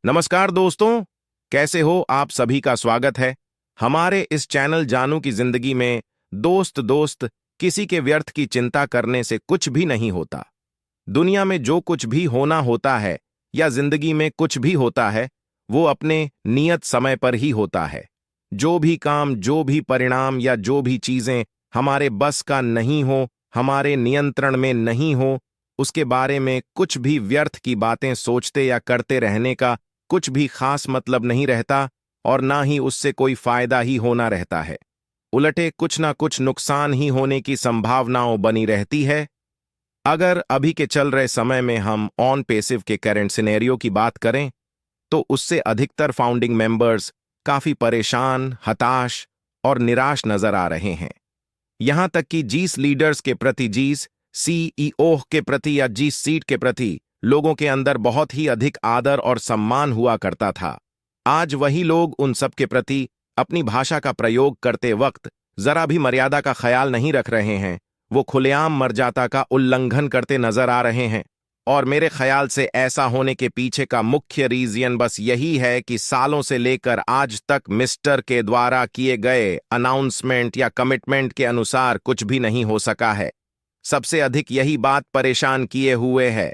नमस्कार दोस्तों, कैसे हो आप सभी का स्वागत है हमारे इस चैनल जानू की जिंदगी में। दोस्त दोस्त किसी के व्यर्थ की चिंता करने से कुछ भी नहीं होता। दुनिया में जो कुछ भी होना होता है या जिंदगी में कुछ भी होता है वो अपने नियत समय पर ही होता है। जो भी काम, जो भी परिणाम या जो भी चीजें हमारे बस का नहीं हो, हमारे नियंत्रण में नहीं हो, उसके बारे में कुछ भी व्यर्थ की बातें सोचते या करते रहने का कुछ भी खास मतलब नहीं रहता और ना ही उससे कोई फायदा ही होना रहता है। उलटे कुछ ना कुछ नुकसान ही होने की संभावनाओं बनी रहती है। अगर अभी के चल रहे समय में हम ऑन पेसिव के करंट सिनेरियो की बात करें तो उससे अधिकतर फाउंडिंग मेंबर्स काफी परेशान, हताश और निराश नजर आ रहे हैं। यहां तक कि जीस लीडर्स के प्रति, जीस सीईओ के प्रति या जीस सीट के प्रति लोगों के अंदर बहुत ही अधिक आदर और सम्मान हुआ करता था। आज वही लोग उन सब के प्रति अपनी भाषा का प्रयोग करते वक्त जरा भी मर्यादा का ख्याल नहीं रख रहे हैं। वो खुलेआम मर्यादा का उल्लंघन करते नजर आ रहे हैं। और मेरे ख्याल से ऐसा होने के पीछे का मुख्य रीजन बस यही है कि सालों से लेकर आज तक मिस्टर के द्वारा किए गए अनाउंसमेंट या कमिटमेंट के अनुसार कुछ भी नहीं हो सका है। सबसे अधिक यही बात परेशान किए हुए है।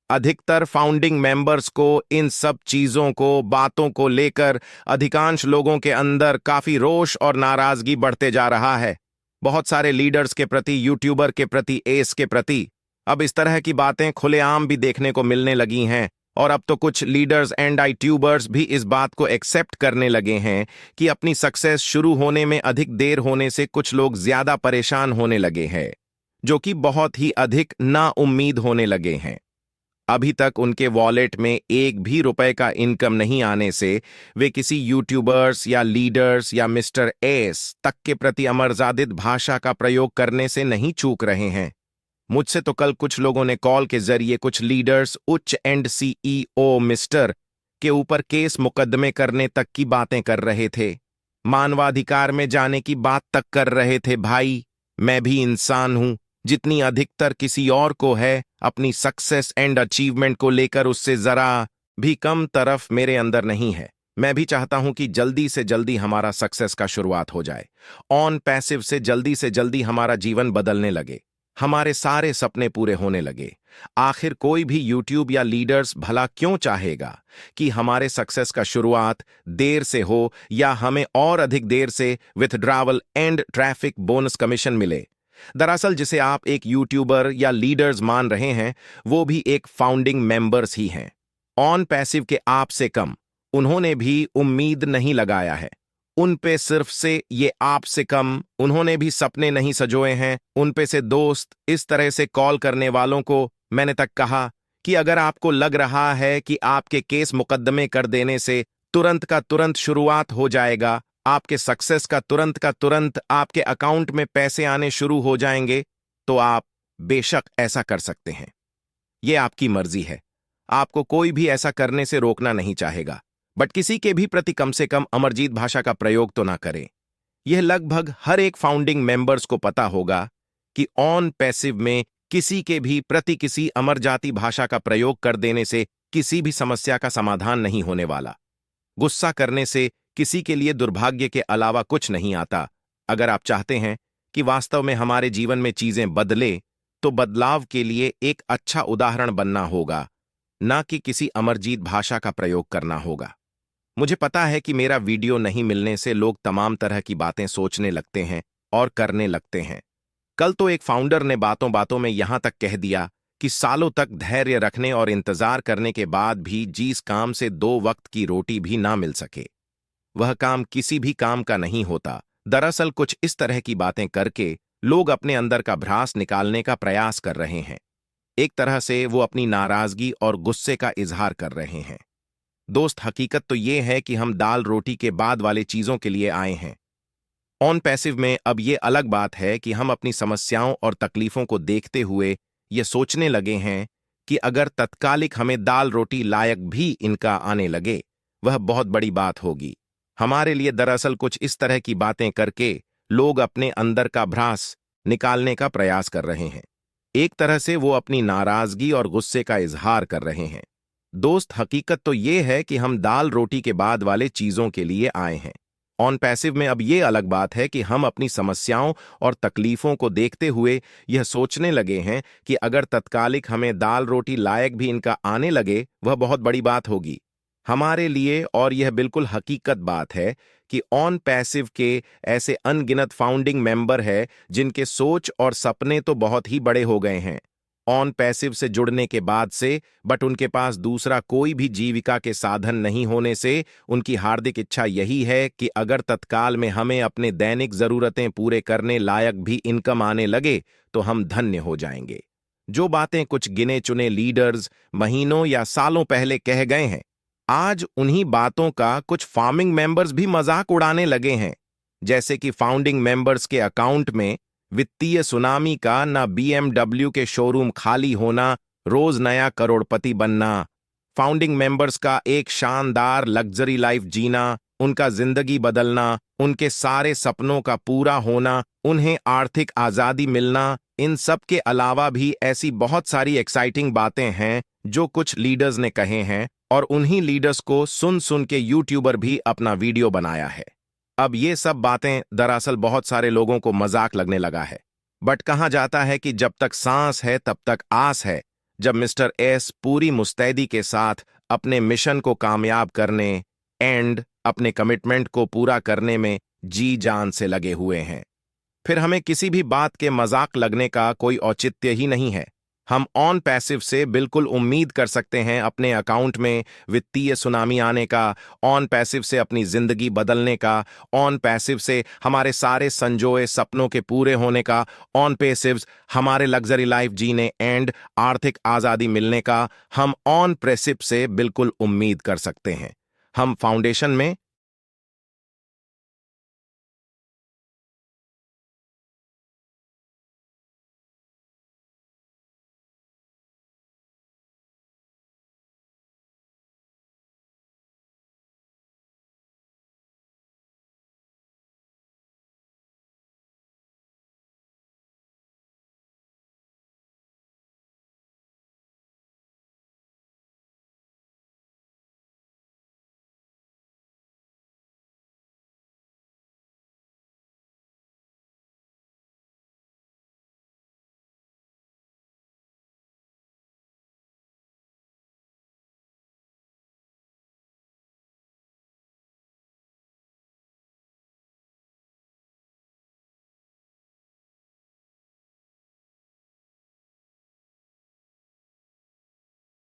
अधिकतर फाउंडिंग मेंबर्स को इन सब चीजों को, बातों को लेकर अधिकांश लोगों के अंदर काफी रोष और नाराजगी बढ़ते जा रहा है। बहुत सारे लीडर्स के प्रति, यूट्यूबर के प्रति, एस के प्रति अब इस तरह की बातें खुलेआम भी देखने को मिलने लगी हैं। और अब तो कुछ लीडर्स एंड आई ट्यूबर्स भी इस बात को एक्सेप्ट करने लगे हैं कि अपनी सक्सेस शुरू होने में अधिक देर होने से कुछ लोग ज्यादा परेशान होने लगे हैं, जो कि बहुत ही अधिक नाउम्मीद होने लगे हैं। अभी तक उनके वॉलेट में एक भी रुपए का इनकम नहीं आने से वे किसी यूट्यूबर्स या लीडर्स या मिस्टर एस तक के प्रति अमर्यादित भाषा का प्रयोग करने से नहीं चूक रहे हैं। मुझसे तो कल कुछ लोगों ने कॉल के जरिए कुछ लीडर्स, उच्च एंड सीईओ मिस्टर के ऊपर केस मुकदमे करने तक की बातें कर रहे थे। मानवाधिकार में जाने की बात तक कर रहे थे। भाई, मैं भी इंसान हूं। जितनी अधिकतर किसी और को है अपनी सक्सेस एंड अचीवमेंट को लेकर, उससे जरा भी कम तरफ मेरे अंदर नहीं है। मैं भी चाहता हूं कि जल्दी से जल्दी हमारा सक्सेस का शुरुआत हो जाए। ऑन पैसिव से जल्दी हमारा जीवन बदलने लगे, हमारे सारे सपने पूरे होने लगे। आखिर कोई भी यूट्यूब या लीडर्स भला क्यों चाहेगा कि हमारे सक्सेस का शुरुआत देर से हो या हमें और अधिक देर से withdrawal and traffic bonus commission मिले। दरअसल जिसे आप एक यूट्यूबर या लीडर्स मान रहे हैं वो भी एक फाउंडिंग मेंबर्स ही हैं। ऑन पैसिव के आप से कम उन्होंने भी उम्मीद नहीं लगाया है। उन पे सिर्फ से ये आप से कम उन्होंने भी सपने नहीं सजोए हैं। उन पे से दोस्त, इस तरह से कॉल करने वालों को मैंने तक कहा कि अगर आपको लग रहा है कि आपके केस मुकदमे कर देने से तुरंत का तुरंत शुरुआत हो जाएगा, आपके सक्सेस का तुरंत आपके अकाउंट में पैसे आने शुरू हो जाएंगे, तो आप बेशक ऐसा कर सकते हैं। ये आपकी मर्जी है। आपको कोई भी ऐसा करने से रोकना नहीं चाहेगा। बट किसी के भी प्रति कम से कम अमरजीत भाषा का प्रयोग तो ना करें। यह लगभग हर एक फाउंडिंग मेंबर्स को पता होगा कि ऑन पैसिव में किसी के भी प्रति किसी अमरजाती भाषा का प्रयोग कर देने से किसी भी समस्या का समाधान नहीं होने वाला। गुस्सा करने से किसी के लिए दुर्भाग्य के अलावा कुछ नहीं आता। अगर आप चाहते हैं कि वास्तव में हमारे जीवन में चीजें बदले, तो बदलाव के लिए एक अच्छा उदाहरण बनना होगा, ना कि किसी अमरजीत भाषा का प्रयोग करना होगा। मुझे पता है कि मेरा वीडियो नहीं मिलने से लोग तमाम तरह की बातें सोचने लगते हैं और करने लगते हैं। कल तो एक फाउंडर ने बातों बातों में यहां तक कह दिया कि सालों तक धैर्य रखने और इंतजार करने के बाद भी जिस काम से 2 वक्त की रोटी भी ना मिल सके, वह काम किसी भी काम का नहीं होता। दरअसल कुछ इस तरह की बातें करके लोग अपने अंदर का भ्रास निकालने का प्रयास कर रहे हैं। एक तरह से वो अपनी नाराजगी और गुस्से का इजहार कर रहे हैं। दोस्त, हकीकत तो ये है कि हम दाल रोटी के बाद वाले चीजों के लिए आए हैं। ऑन पैसिव में अब ये अलग बात है कि हम अपनी समस्याओं और तकलीफों को देखते हुए ये सोचने लगे हैं कि अगर तत्कालिक हमें दाल रोटी लायक भी इनका आने लगे, वह बहुत बड़ी बात होगी हमारे लिए। दरअसल कुछ इस तरह की बातें करके लोग अपने अंदर का भ्रास निकालने का प्रयास कर रहे हैं। एक तरह से वो अपनी नाराजगी और गुस्से का इजहार कर रहे हैं। दोस्त, हकीकत तो ये है कि हम दाल रोटी के बाद वाले चीजों के लिए आए हैं। ऑन पैसिव में अब ये अलग बात है कि हम अपनी समस्याओं और तकलीफों को देखते हुए यह सोचने लगे हैं कि अगर तत्कालिक हमें दाल रोटी लायक भी इनका आने लगे, वह बहुत बड़ी बात होगी हमारे लिए। और यह बिल्कुल हकीकत बात है कि ऑन पैसिव के ऐसे अनगिनत फाउंडिंग मेंबर है जिनके सोच और सपने तो बहुत ही बड़े हो गए हैं ऑन पैसिव से जुड़ने के बाद से, बट उनके पास दूसरा कोई भी जीविका के साधन नहीं होने से उनकी हार्दिक इच्छा यही है कि अगर तत्काल में हमें अपने दैनिक जरूरतें पूरे करने लायक भी इनकम आने लगे तो हम धन्य हो जाएंगे। जो बातें कुछ गिने चुने लीडर्स महीनों या सालों पहले कह गए हैं, आज उन्हीं बातों का कुछ फार्मिंग मेंबर्स भी मजाक उड़ाने लगे हैं। जैसे कि फाउंडिंग मेंबर्स के अकाउंट में वित्तीय सुनामी का ना बीएमडब्ल्यू के शोरूम खाली होना, रोज नया करोड़पति बनना, फाउंडिंग मेंबर्स का एक शानदार लग्जरी लाइफ जीना, उनका जिंदगी बदलना, उनके सारे सपनों का पूरा होना, उन्हें आर्थिक आजादी मिलना। इन सब के अलावा भी ऐसी बहुत सारी एक्साइटिंग बातें हैं जो कुछ लीडर्स ने कहे हैं और उन्हीं लीडर्स को सुन सुन के यूट्यूबर भी अपना वीडियो बनाया है। अब ये सब बातें दरअसल बहुत सारे लोगों को मजाक लगने लगा है, बट कहा जाता है कि जब तक सांस है तब तक आस है। जब मिस्टर एस पूरी मुस्तैदी के साथ अपने मिशन को कामयाब करने एंड अपने कमिटमेंट को पूरा करने में जी जान से लगे हुए हैं, फिर हमें किसी भी बात के मजाक लगने का कोई औचित्य ही नहीं है। हम ऑन पैसिव से बिल्कुल उम्मीद कर सकते हैं अपने अकाउंट में वित्तीय सुनामी आने का, ऑन पैसिव से अपनी जिंदगी बदलने का, ऑन पैसिव से हमारे सारे संजोए सपनों के पूरे होने का, ऑन पैसिव हमारे लग्जरी लाइफ जीने एंड आर्थिक आजादी मिलने का हम ऑन पैसिव से बिल्कुल उम्मीद कर सकते हैं। हम फाउंडेशन में